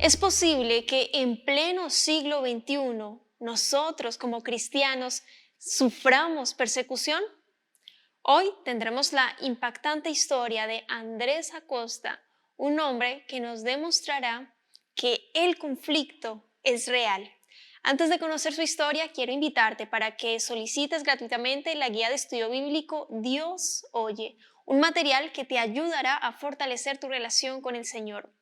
¿Es posible que en pleno siglo XXI nosotros como cristianos suframos persecución? Hoy tendremos la impactante historia de Andrés Acosta, un hombre que nos demostrará que el conflicto es real. Antes de conocer su historia, quiero invitarte para que solicites gratuitamente la guía de estudio bíblico Dios Oye, un material que te ayudará a fortalecer tu relación con el Señor.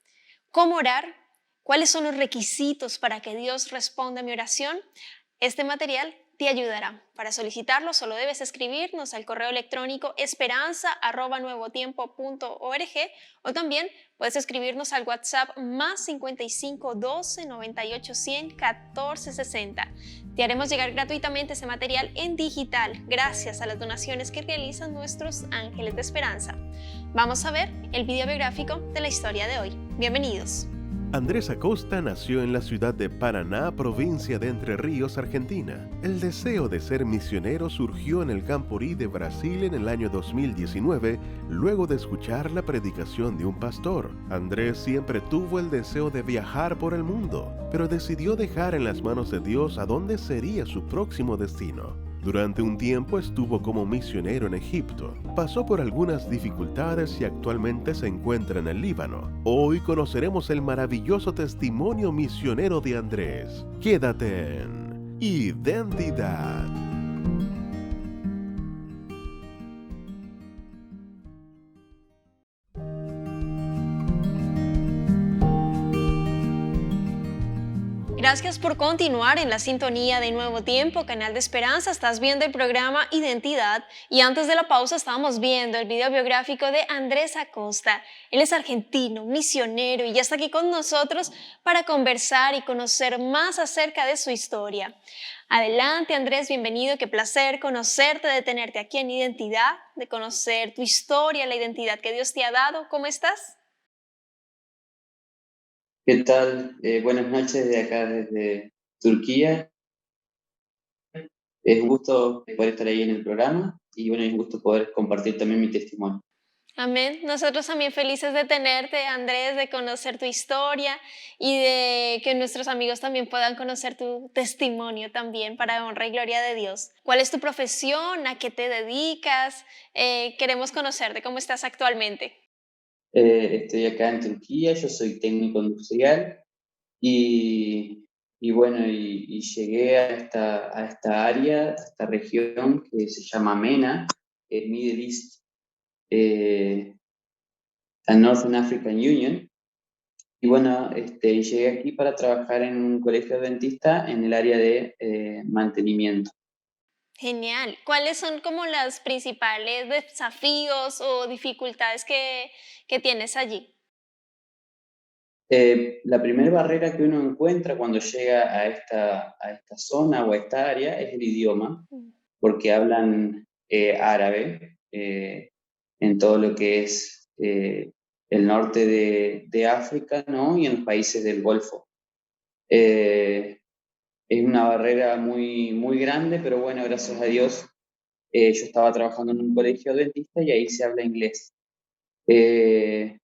¿Cómo orar? ¿Cuáles son los requisitos para que Dios responda a mi oración? Este material te ayudará. Para solicitarlo solo debes escribirnos al correo electrónico esperanza@nuevotiempo.org o también puedes escribirnos al WhatsApp más 55 12 98 100 14 60. Te haremos llegar gratuitamente ese material en digital gracias a las donaciones que realizan nuestros ángeles de esperanza. Vamos a ver el video biográfico de la historia de hoy. Bienvenidos. Andrés Acosta nació en la ciudad de Paraná, provincia de Entre Ríos, Argentina. El deseo de ser misionero surgió en el Camporí de Brasil en el año 2019, luego de escuchar la predicación de un pastor. Andrés siempre tuvo el deseo de viajar por el mundo, pero decidió dejar en las manos de Dios a dónde sería su próximo destino. Durante un tiempo estuvo como misionero en Egipto. Pasó por algunas dificultades y actualmente se encuentra en el Líbano. Hoy conoceremos el maravilloso testimonio misionero de Andrés. Quédate en Identidad. Gracias por continuar en la sintonía de Nuevo Tiempo, Canal de Esperanza. Estás viendo el programa Identidad y antes de la pausa estábamos viendo el video biográfico de Andrés Acosta. Él es argentino, misionero y ya está aquí con nosotros para conversar y conocer más acerca de su historia. Adelante Andrés, bienvenido, qué placer conocerte, de tenerte aquí en Identidad, de conocer tu historia, la identidad que Dios te ha dado. ¿Cómo estás? ¿Qué tal? Buenas noches de acá desde Turquía. Es un gusto poder estar ahí en el programa y bueno, es un gusto poder compartir también mi testimonio. Amén. Nosotros también felices de tenerte, Andrés, de conocer tu historia y de que nuestros amigos también puedan conocer tu testimonio también para honra y gloria de Dios. ¿Cuál es tu profesión? ¿A qué te dedicas? Queremos conocerte. ¿Cómo estás actualmente? Estoy acá en Turquía, yo soy técnico industrial y, y llegué a esta área, a esta región que se llama MENA, Middle East and Northern African Union. Y bueno, llegué aquí para trabajar en un colegio adventista en el área de mantenimiento. Genial. ¿Cuáles son como los principales desafíos o dificultades que tienes allí? La primera barrera que uno encuentra cuando llega a esta zona o a esta área es el idioma, Mm. porque hablan árabe en todo lo que es el norte de África, ¿no? Y en los países del Golfo. Eh, es una barrera muy grande, pero bueno, gracias a Dios, yo estaba trabajando en un colegio adventista y ahí se habla inglés. Eh,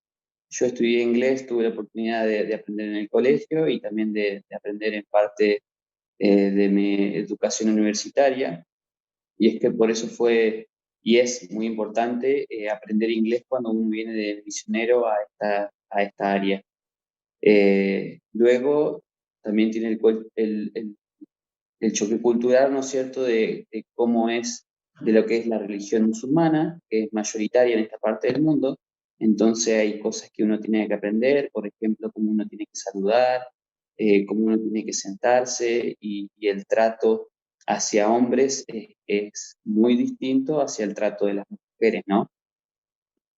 yo estudié inglés, tuve la oportunidad de aprender en el colegio y también de aprender en parte de mi educación universitaria. Y es que por eso fue y es muy importante aprender inglés cuando uno viene de misionero a esta área. Luego también tiene el choque cultural, ¿no es cierto?, de cómo es, de lo que es la religión musulmana, que es mayoritaria en esta parte del mundo. Entonces hay cosas que uno tiene que aprender, por ejemplo, cómo uno tiene que saludar, cómo uno tiene que sentarse y el trato hacia hombres es muy distinto hacia el trato de las mujeres, ¿no?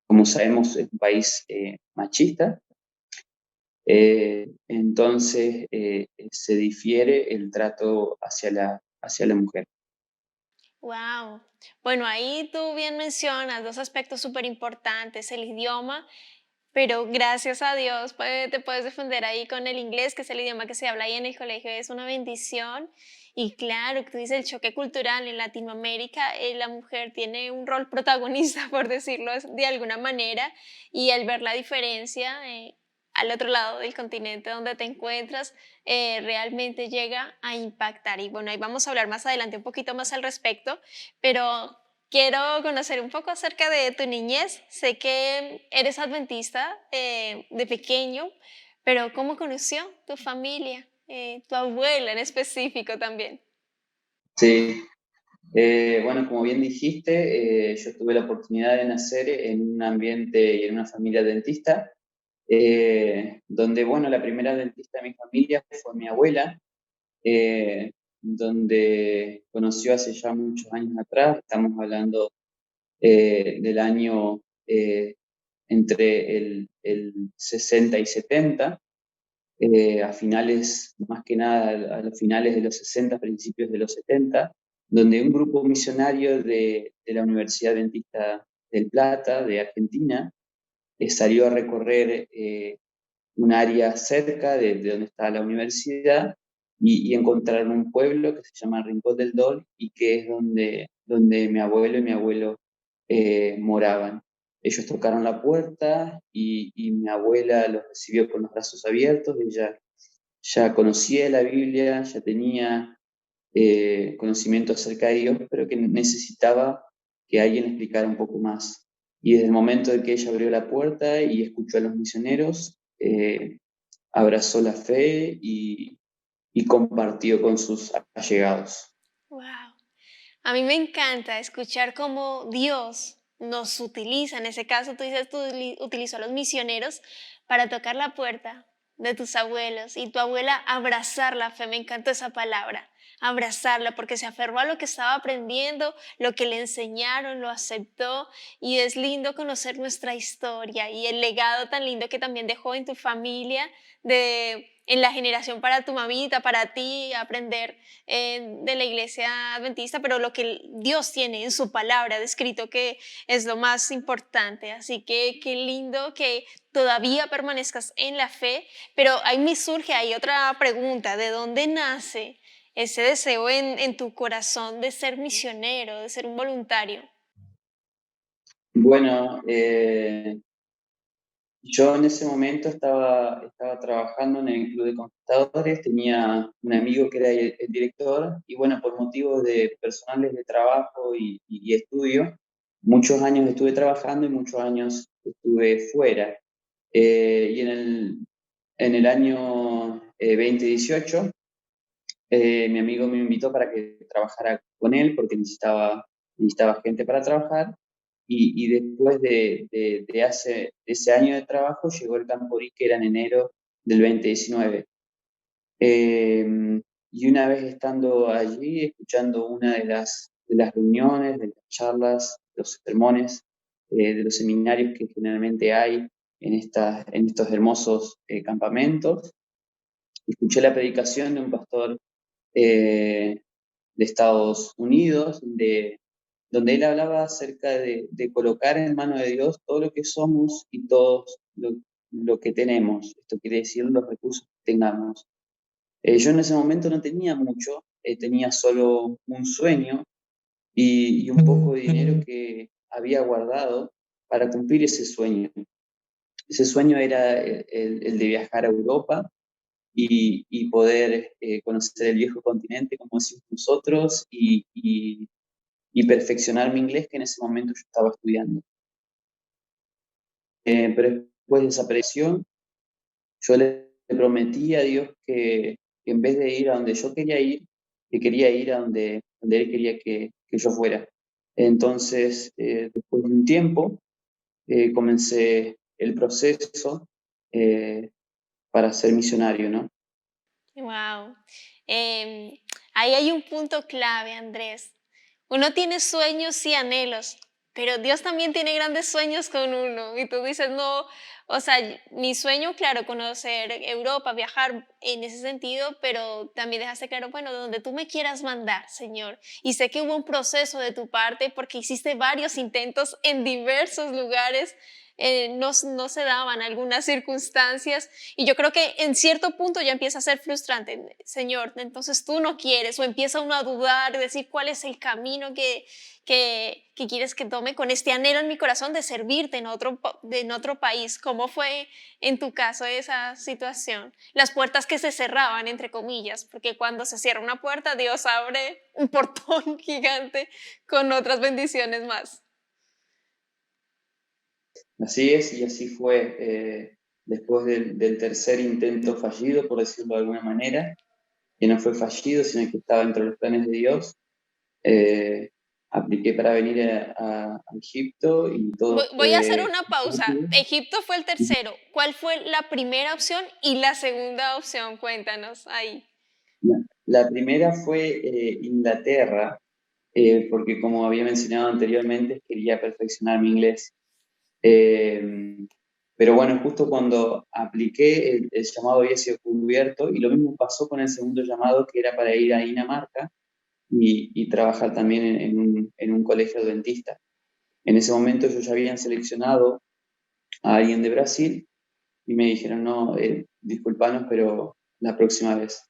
Como sabemos, es un país machista, entonces se difiere el trato hacia la mujer. Wow. Bueno, ahí tú bien mencionas dos aspectos súper importantes, el idioma, pero gracias a Dios te puedes defender ahí con el inglés, que es el idioma que se habla ahí en el colegio, es una bendición. Y claro, que tú dices el choque cultural en Latinoamérica, la mujer tiene un rol protagonista, por decirlo de alguna manera, y al ver la diferencia, al otro lado del continente donde te encuentras, realmente llega a impactar. Y bueno, ahí vamos a hablar más adelante un poquito más al respecto, pero quiero conocer un poco acerca de tu niñez. Sé que eres adventista de pequeño, pero ¿cómo conoció tu familia, tu abuela en específico también? Sí, bueno, como bien dijiste, yo tuve la oportunidad de nacer en un ambiente y en una familia dentista, donde, bueno, la primera dentista de mi familia fue mi abuela, eh, donde conoció hace ya muchos años atrás, estamos hablando del año entre el 60 y 70, a finales, más que nada a los finales de los 60, principios de los 70, donde un grupo misionario de la Universidad Dentista del Plata, de Argentina, salió a recorrer un área cerca de donde está la universidad y encontraron un pueblo que se llama Rincón del Dol y que es donde mi abuelo y mi abuelo moraban. Ellos tocaron la puerta y mi abuela los recibió con los brazos abiertos. Ella ya conocía la Biblia, ya tenía conocimiento acerca de Dios, pero que necesitaba que alguien le explicara un poco más. Y desde el momento de que ella abrió la puerta y escuchó a los misioneros, abrazó la fe y compartió con sus allegados. Wow. A mí me encanta escuchar cómo Dios nos utiliza. En ese caso, tú dices, utilizó a los misioneros para tocar la puerta de tus abuelos y tu abuela abrazar la fe. Me encantó esa palabra, abrazarla, porque se aferró a lo que estaba aprendiendo, lo que le enseñaron, lo aceptó. Y es lindo conocer nuestra historia y el legado tan lindo que también dejó en tu familia, en la generación para tu mamita, para ti, aprender de la iglesia adventista, pero lo que Dios tiene en su palabra descrito, que es lo más importante. Así que qué lindo que todavía permanezcas en la fe, pero ahí me surge ahí otra pregunta: ¿de dónde nace ese deseo en tu corazón de ser misionero, de ser un voluntario? Bueno, yo en ese momento estaba trabajando en el Club de Conquistadores, tenía un amigo que era el director y bueno, por motivos de personales de trabajo y estudio, muchos años estuve trabajando y muchos años estuve fuera. Y en el año 2018, mi amigo me invitó para que trabajara con él porque necesitaba gente para trabajar. Y después de ese año de trabajo llegó el Camporí, que era en enero del 2019. Eh, y una vez estando allí, escuchando una de las reuniones, de las charlas, los sermones, de los seminarios que generalmente hay en estos hermosos campamentos, escuché la predicación de un pastor de Estados Unidos, donde él hablaba acerca de colocar en manos de Dios todo lo que somos y todo lo que tenemos. Esto quiere decir los recursos que tengamos. Yo en ese momento no tenía mucho, tenía solo un sueño y un poco de dinero que había guardado para cumplir ese sueño. Ese sueño era el de viajar a Europa y poder conocer el viejo continente, como decimos nosotros, y perfeccionar mi inglés, que en ese momento yo estaba estudiando. Pero después desapareció. Yo le prometí a Dios que en vez de ir a donde yo quería ir, que quería ir a donde Él quería que yo fuera. Entonces, después de un tiempo, comencé el proceso para ser misionario, ¿no? Wow. Ahí hay un punto clave, Andrés. Uno tiene sueños y anhelos, pero Dios también tiene grandes sueños con uno. Y tú dices, no, o sea, mi sueño, claro, conocer Europa, viajar en ese sentido, pero también dejaste claro, bueno, de donde tú me quieras mandar, Señor. Y sé que hubo un proceso de tu parte porque hiciste varios intentos en diversos lugares no se daban algunas circunstancias y yo creo que en cierto punto ya empieza a ser frustrante, Señor, entonces tú no quieres o empieza uno a dudar, decir cuál es el camino que quieres que tome con este anhelo en mi corazón de servirte en otro país. ¿Cómo fue en tu caso esa situación? Las puertas que se cerraban, entre comillas, porque cuando se cierra una puerta, Dios abre un portón gigante con otras bendiciones más. Así es, y así fue después del tercer intento fallido, por decirlo de alguna manera, que no fue fallido, sino que estaba dentro de los planes de Dios. eh, Apliqué para venir a Egipto y todo Voy a hacer fue una pausa. rápido. Egipto fue el tercero. ¿Cuál fue la primera opción y la segunda opción? Cuéntanos ahí. La primera fue Inglaterra, porque como había mencionado anteriormente, quería perfeccionar mi inglés. Eh, pero bueno, justo cuando apliqué, el llamado había sido cubierto y lo mismo pasó con el segundo llamado, que era para ir a Dinamarca y trabajar también en un colegio adventista. En ese momento ellos ya habían seleccionado a alguien de Brasil y me dijeron, no, disculpanos, pero la próxima vez.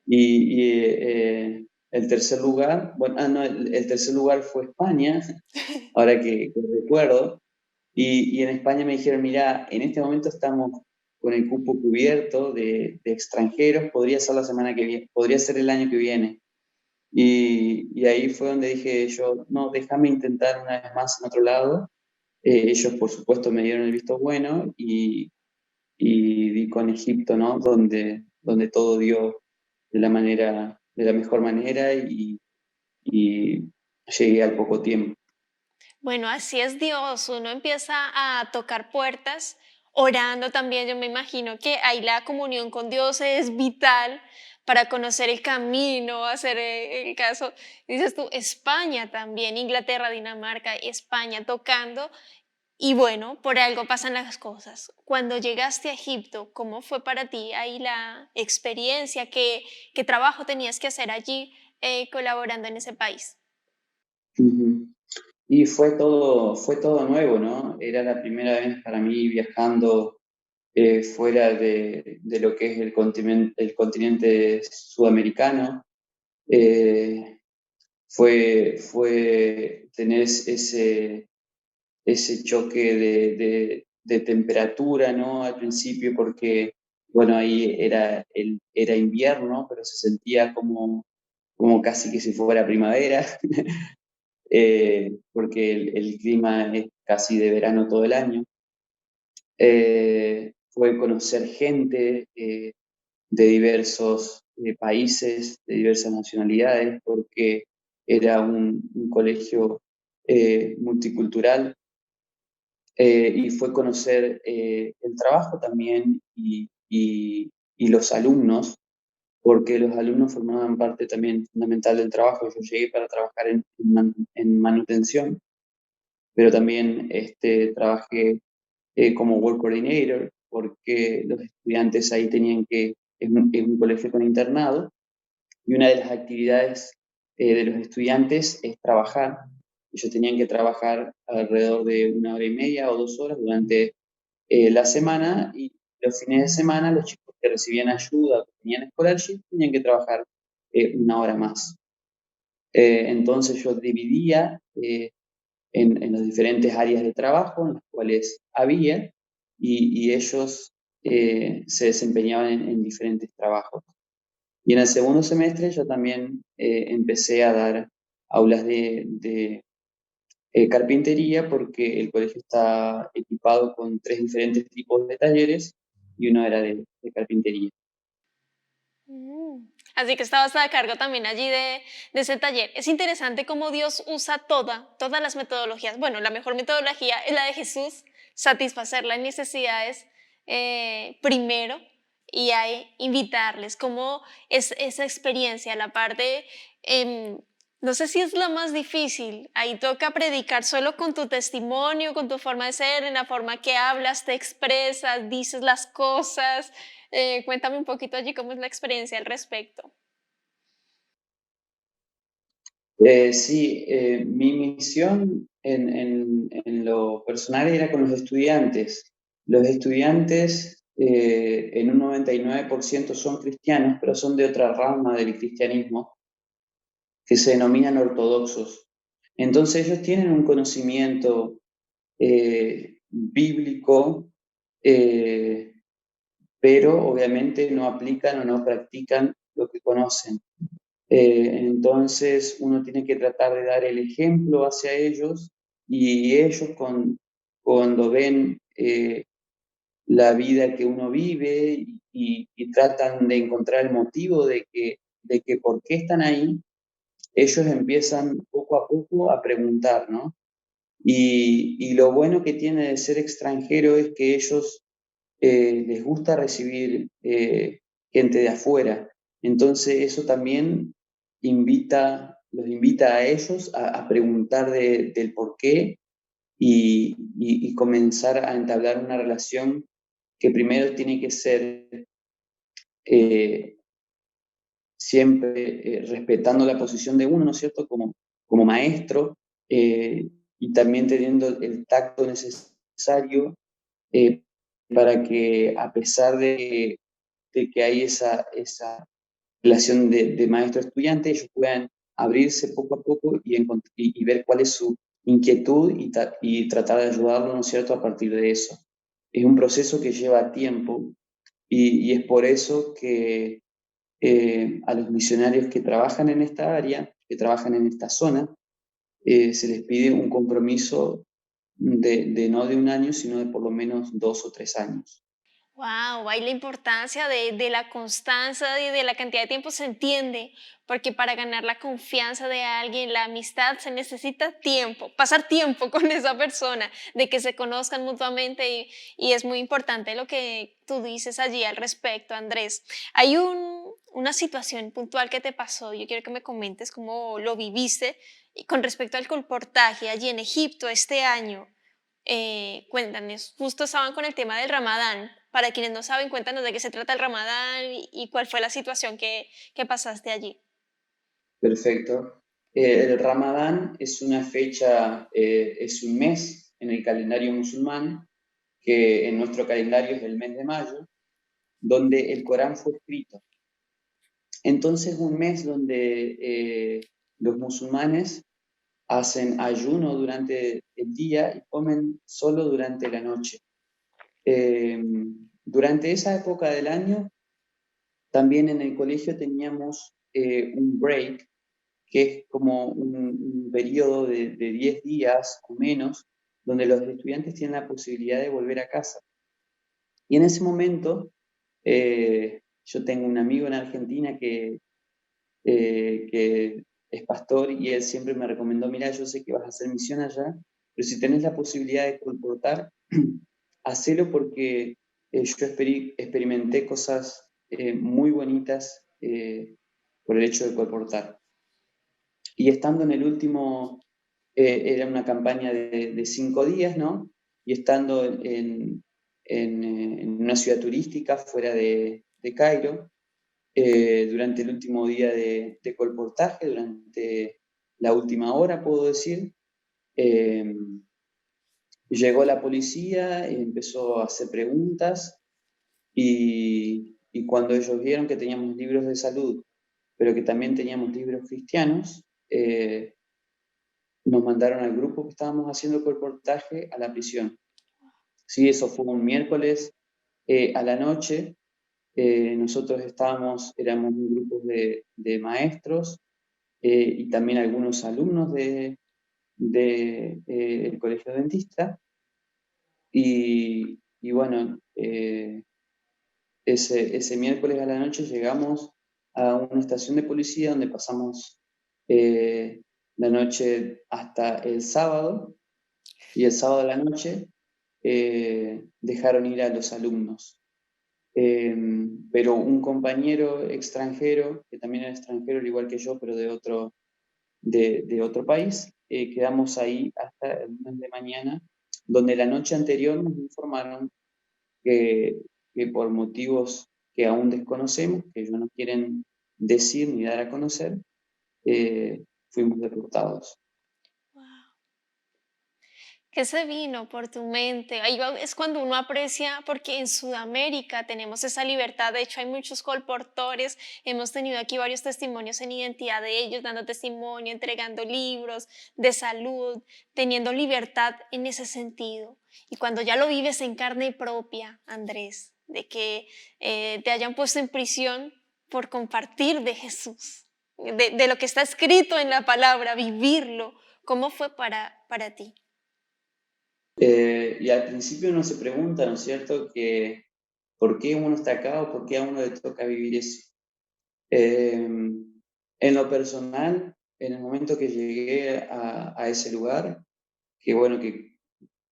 El tercer lugar, bueno, no, el tercer lugar fue España, ahora que recuerdo, y en España me dijeron, mira, en este momento estamos con el cupo cubierto de extranjeros, podría ser la semana que viene, podría ser el año que viene. Y ahí fue donde dije yo, no, déjame intentar una vez más en otro lado. Ellos, por supuesto, me dieron el visto bueno y di con Egipto, ¿no? Donde todo dio de la mejor manera y llegué al poco tiempo. Bueno, así es Dios. Uno empieza a tocar puertas, orando también. Yo me imagino que ahí la comunión con Dios es vital para conocer el camino, hacer el caso. Dices tú, España también, Inglaterra, Dinamarca, España tocando. Y bueno, por algo pasan las cosas. Cuando llegaste a Egipto, ¿cómo fue para ti ahí la experiencia? ¿Qué trabajo tenías que hacer allí colaborando en ese país? Ujú. Y fue todo nuevo, ¿no? Era la primera vez para mí viajando fuera de lo que es el continente sudamericano. Eh, fue tener ese choque de temperatura, ¿no? Al principio, porque, bueno, ahí era invierno, pero se sentía como casi que si fuera primavera, porque el clima es casi de verano todo el año. Fue conocer gente de diversos países, de diversas nacionalidades, porque era un colegio multicultural. Y fue conocer el trabajo también y los alumnos, porque los alumnos formaban parte también fundamental del trabajo. Yo llegué para trabajar en manutención, pero también trabajé como work coordinator, porque los estudiantes ahí tenían es un colegio con internado, y una de las actividades de los estudiantes es trabajar. Ellos tenían que trabajar alrededor de 1 hora y media o 2 horas durante la semana, y los fines de semana los chicos que recibían ayuda, que tenían scholarship, tenían que trabajar 1 hora más. Entonces yo dividía en las diferentes áreas de trabajo en las cuales había, y ellos se desempeñaban en diferentes trabajos. Y en el segundo semestre yo también empecé a dar aulas de carpintería, porque el colegio está equipado con 3 diferentes tipos de talleres y uno era de carpintería. Mm. Así que estabas a cargo también allí de ese taller. Es interesante cómo Dios usa todas las metodologías. Bueno, la mejor metodología es la de Jesús, satisfacer las necesidades primero y ahí invitarles. Cómo es esa experiencia, la parte, no sé si es la más difícil. Ahí toca predicar solo con tu testimonio, con tu forma de ser, en la forma que hablas, te expresas, dices las cosas. Cuéntame un poquito allí cómo es la experiencia al respecto. Sí, mi misión en lo personal era con los estudiantes. Los estudiantes en un 99% son cristianos, pero son de otra rama del cristianismo que se denominan ortodoxos. Entonces ellos tienen un conocimiento bíblico, pero obviamente no aplican o no practican lo que conocen. Entonces uno tiene que tratar de dar el ejemplo hacia ellos y ellos cuando ven la vida que uno vive y tratan de encontrar el motivo de que por qué están ahí, ellos empiezan poco a poco a preguntar, ¿no? Y lo bueno que tiene de ser extranjero es que ellos les gusta recibir gente de afuera. Entonces eso también los invita a ellos a preguntar del por qué y comenzar a entablar una relación que primero tiene que ser eh, siempre respetando la posición de uno, ¿no es cierto?, como maestro, y también teniendo el tacto necesario eh, para que a pesar de que hay esa relación de maestro-estudiante, ellos puedan abrirse poco a poco y ver cuál es su inquietud y tratar de ayudarlo, ¿no es cierto?, a partir de eso. Es un proceso que lleva tiempo y es por eso que a los misionarios que trabajan en esta área, que trabajan en esta zona, se les pide un compromiso de no de un año, sino de por lo menos 2 o 3 años. Wow, ahí la importancia de la constancia y de la cantidad de tiempo se entiende, porque para ganar la confianza de alguien, la amistad, se necesita tiempo, pasar tiempo con esa persona, de que se conozcan mutuamente y es muy importante lo que tú dices allí al respecto, Andrés. Hay una situación puntual que te pasó, yo quiero que me comentes cómo lo viviste y con respecto al colportaje allí en Egipto este año. Cuéntanos, justo estaban con el tema del Ramadán. Para quienes no saben, cuéntanos de qué se trata el Ramadán y cuál fue la situación que pasaste allí. Perfecto. El Ramadán es una fecha, es un mes en el calendario musulmán, que en nuestro calendario es el mes de mayo, donde el Corán fue escrito. Entonces, un mes donde los musulmanes hacen ayuno durante el día y comen solo durante la noche. Eh, Durante esa época del año, también en el colegio teníamos un break, que es como un periodo de 10 días o menos, donde los estudiantes tienen la posibilidad de volver a casa. Y en ese momento, yo tengo un amigo en Argentina que es pastor y él siempre me recomendó, mira, yo sé que vas a hacer misión allá, pero si tenés la posibilidad de colportar, hacelo porque yo experimenté cosas muy bonitas por el hecho de colportar. Y estando en el último, era una campaña de 5 días, ¿no? Y estando en una ciudad turística fuera de Cairo, durante el último día de colportaje, durante la última hora, puedo decir, eh, llegó la policía y empezó a hacer preguntas y cuando ellos vieron que teníamos libros de salud, pero que también teníamos libros cristianos, nos mandaron al grupo que estábamos haciendo el colportaje a la prisión. Sí, eso fue un miércoles a la noche. Nosotros éramos un grupo de maestros y también algunos alumnos el colegio dentista. Y bueno, ese miércoles a la noche llegamos a una estación de policía donde pasamos eh, la noche hasta el sábado, y el sábado a la noche dejaron ir a los alumnos. Pero un compañero extranjero, que también era extranjero al igual que yo, pero de otro país, quedamos ahí hasta el lunes de mañana, donde la noche anterior nos informaron que, que por motivos que aún desconocemos, que ellos no quieren decir ni dar a conocer, fuimos deportados. Wow. ¿Qué se vino por tu mente? Es cuando uno aprecia, porque en Sudamérica tenemos esa libertad. De hecho, hay muchos colportores. Hemos tenido aquí varios testimonios en identidad de ellos, dando testimonio, entregando libros de salud, teniendo libertad en ese sentido. Y cuando ya lo vives en carne propia, Andrés, de que te hayan puesto en prisión por compartir de Jesús, de lo que está escrito en la palabra, vivirlo, ¿cómo fue para ti? Y al principio uno se pregunta, ¿no es cierto?, que por qué uno está acá o por qué a uno le toca vivir eso. En lo personal, en el momento que llegué a ese lugar, que bueno, que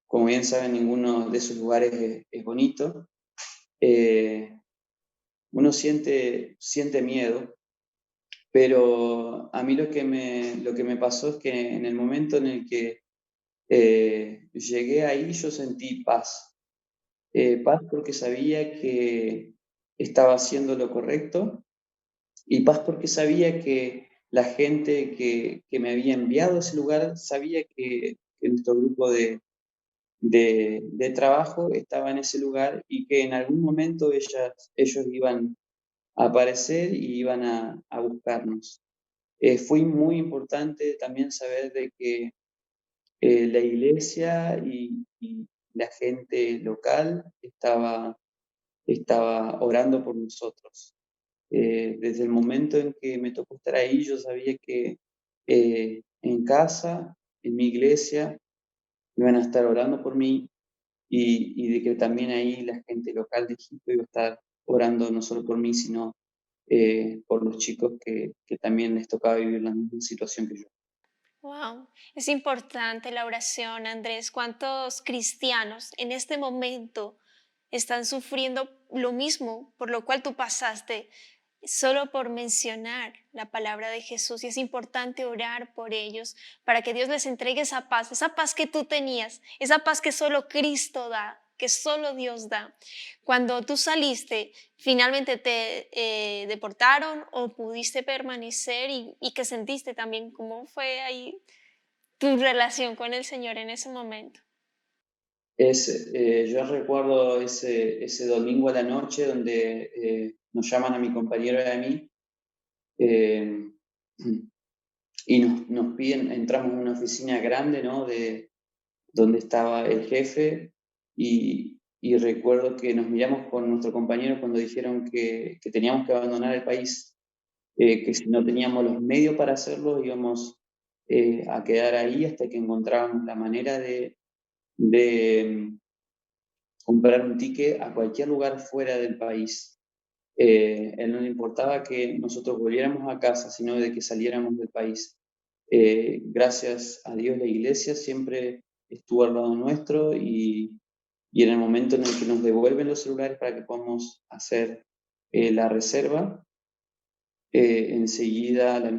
como bien saben, ninguno de esos lugares es bonito, eh, uno siente miedo, pero a mí lo que me pasó es que en el momento en el que llegué ahí yo sentí paz. Paz porque sabía que estaba haciendo lo correcto y paz porque sabía que la gente que me había enviado a ese lugar sabía que nuestro grupo de trabajo estaba en ese lugar y que en algún momento ellos iban a aparecer y iban a buscarnos. Fue muy importante también saber de que la iglesia y la gente local estaba orando por nosotros. Desde el momento en que me tocó estar ahí, yo sabía que en casa, en mi iglesia, iban a estar orando por mí y de que también ahí la gente local de Egipto iba a estar orando no solo por mí, sino por los chicos que también les tocaba vivir la misma situación que yo. Wow, es importante la oración, Andrés. ¿Cuántos cristianos en este momento están sufriendo lo mismo por lo cual tú pasaste solo por mencionar la palabra de Jesús? Y es importante orar por ellos para que Dios les entregue esa paz que tú tenías, esa paz que solo Cristo da, que solo Dios da. Cuando tú saliste, ¿finalmente te deportaron o pudiste permanecer y qué sentiste también? ¿Cómo fue ahí tu relación con el Señor en ese momento? Yo recuerdo ese domingo a la noche donde nos llaman a mi compañero y a mí eh, y nos piden, entramos en una oficina grande, ¿no? Donde estaba el jefe y recuerdo que nos miramos con nuestro compañero cuando dijeron que teníamos que abandonar el país, que si no teníamos los medios para hacerlo íbamos a quedar ahí hasta que encontrábamos la manera de comprar un ticket a cualquier lugar fuera del país. Él no le importaba que nosotros volviéramos a casa, sino de que saliéramos del país. Gracias a Dios la iglesia siempre estuvo al lado nuestro y en el momento en el que nos devuelven los celulares para que podamos hacer la reserva, enseguida la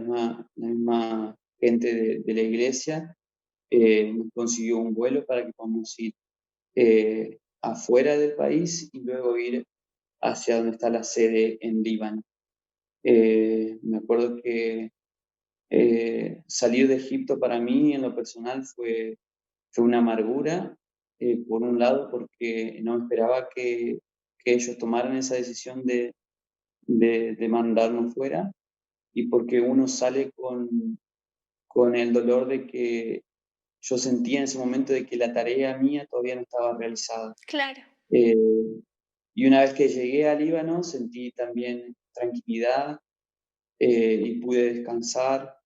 misma gente de la iglesia nos consiguió un vuelo para que podamos ir afuera del país y luego ir hacia donde está la sede en Líbano. Me acuerdo que salir de Egipto para mí en lo personal fue una amargura, por un lado porque no esperaba que ellos tomaran esa decisión de mandarnos fuera y porque uno sale con el dolor de que yo sentía en ese momento de que la tarea mía todavía no estaba realizada. Claro. Eh, y una vez que llegué a Líbano sentí también tranquilidad y pude descansar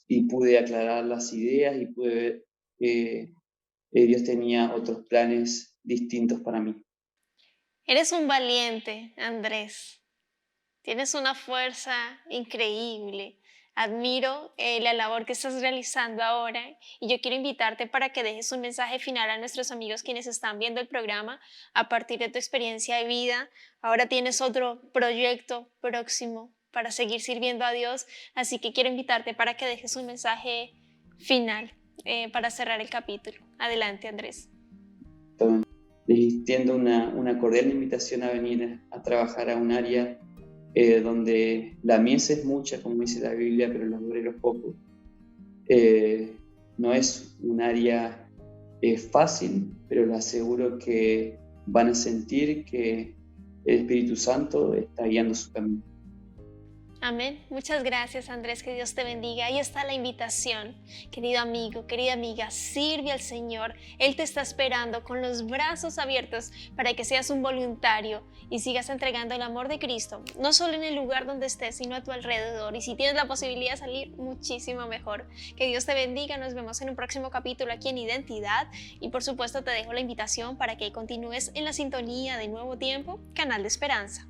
y pude aclarar las ideas y pude ver que Dios tenía otros planes distintos para mí. Eres un valiente, Andrés. Tienes una fuerza increíble. Admiro la labor que estás realizando ahora y yo quiero invitarte para que dejes un mensaje final a nuestros amigos quienes están viendo el programa a partir de tu experiencia de vida. Ahora tienes otro proyecto próximo para seguir sirviendo a Dios, así que quiero invitarte para que dejes un mensaje final para cerrar el capítulo. Adelante, Andrés. Les extiendo una cordial invitación a venir a trabajar a un área donde la mies es mucha, como dice la Biblia, pero los obreros pocos. No es un área fácil, pero les aseguro que van a sentir que el Espíritu Santo está guiando su camino. Amén. Muchas gracias, Andrés. Que Dios te bendiga. Ahí está la invitación. Querido amigo, querida amiga, sirve al Señor. Él te está esperando con los brazos abiertos para que seas un voluntario y sigas entregando el amor de Cristo, no solo en el lugar donde estés, sino a tu alrededor. Y si tienes la posibilidad de salir, muchísimo mejor. Que Dios te bendiga. Nos vemos en un próximo capítulo aquí en Identidad. Y por supuesto te dejo la invitación para que continúes en la sintonía de Nuevo Tiempo, Canal de Esperanza.